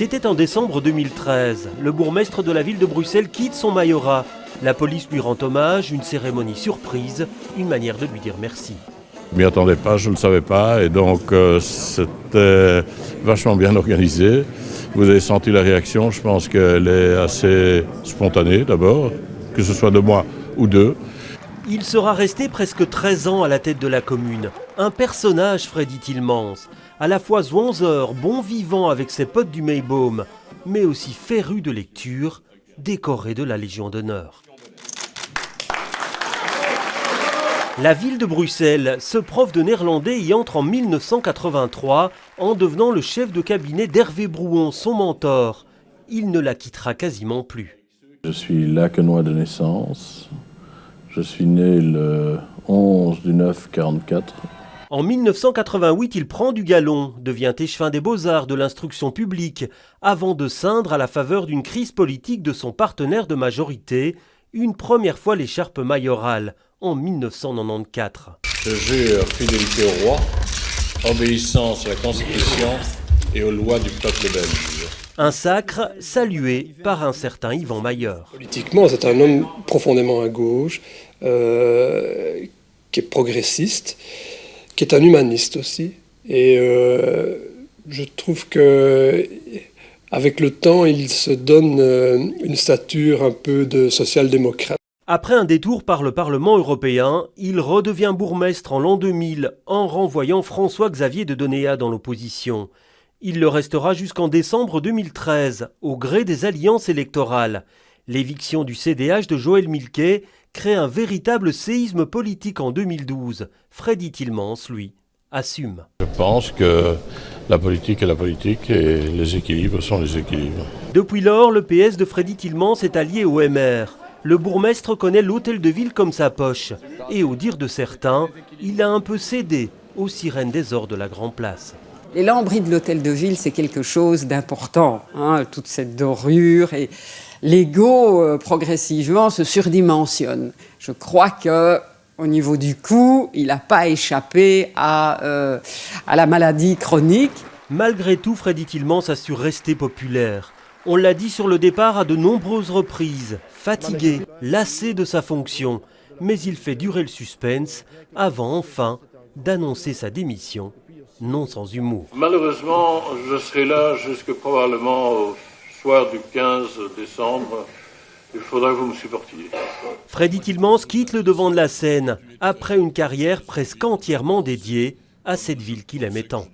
C'était en décembre 2013. Le bourgmestre de la ville de Bruxelles quitte son majorat. La police lui rend hommage, une cérémonie surprise, une manière de lui dire merci. Je m'y attendais pas, je ne le savais pas, et donc c'était vachement bien organisé. Vous avez senti la réaction, je pense qu'elle est assez spontanée d'abord, que ce soit de moi ou d'eux. Il sera resté presque 13 ans à la tête de la commune. Un personnage, Freddy Tielemans, à la fois zonzeur, bon vivant avec ses potes du Meiboom, mais aussi féru de lecture, décoré de la Légion d'honneur. La ville de Bruxelles, ce prof de néerlandais y entre en 1983 en devenant le chef de cabinet d'Hervé Brouon, son mentor. Il ne la quittera quasiment plus. Je suis lacanois de naissance. Je suis né le 11 du 9 44. En 1988, il prend du galon, devient échevin des beaux-arts de l'instruction publique, avant de ceindre à la faveur d'une crise politique de son partenaire de majorité, une première fois l'écharpe mayorale, en 1994. Je jure fidélité au roi, obéissance à la Constitution et aux lois du peuple belge. Un sacre salué par un certain Yvan Mailleur. Politiquement, c'est un homme profondément à gauche, qui est progressiste, qui est un humaniste aussi. Et je trouve que avec le temps, il se donne une stature un peu de social-démocrate. Après un détour par le Parlement européen, il redevient bourgmestre en l'an 2000 en renvoyant François-Xavier de Donéat dans l'opposition. Il le restera jusqu'en décembre 2013, au gré des alliances électorales. L'éviction du CDH de Joël Milquet crée un véritable séisme politique en 2012. Freddy Tielemans, lui, assume. Je pense que la politique est la politique et les équilibres sont les équilibres. Depuis lors, le PS de Freddy Tielemans est allié au MR. Le bourgmestre connaît l'hôtel de ville comme sa poche. Et au dire de certains, il a un peu cédé aux sirènes des ors de la Grand Place. Les lambris de l'hôtel de ville, c'est quelque chose d'important. Toute cette dorure et l'ego, progressivement, se surdimensionne. Je crois qu'au niveau du coût, il n'a pas échappé à la maladie chronique. Malgré tout, Freddy Tielemans a su rester populaire. On l'a dit sur le départ à de nombreuses reprises, fatigué, lassé de sa fonction. Mais il fait durer le suspense avant enfin d'annoncer sa démission, non sans humour. Malheureusement, je serai là jusque probablement au soir du 15 décembre. Il faudra que vous me supportiez. Freddy Tielemans quitte le devant de la scène après une carrière presque entièrement dédiée à cette ville qu'il aimait tant.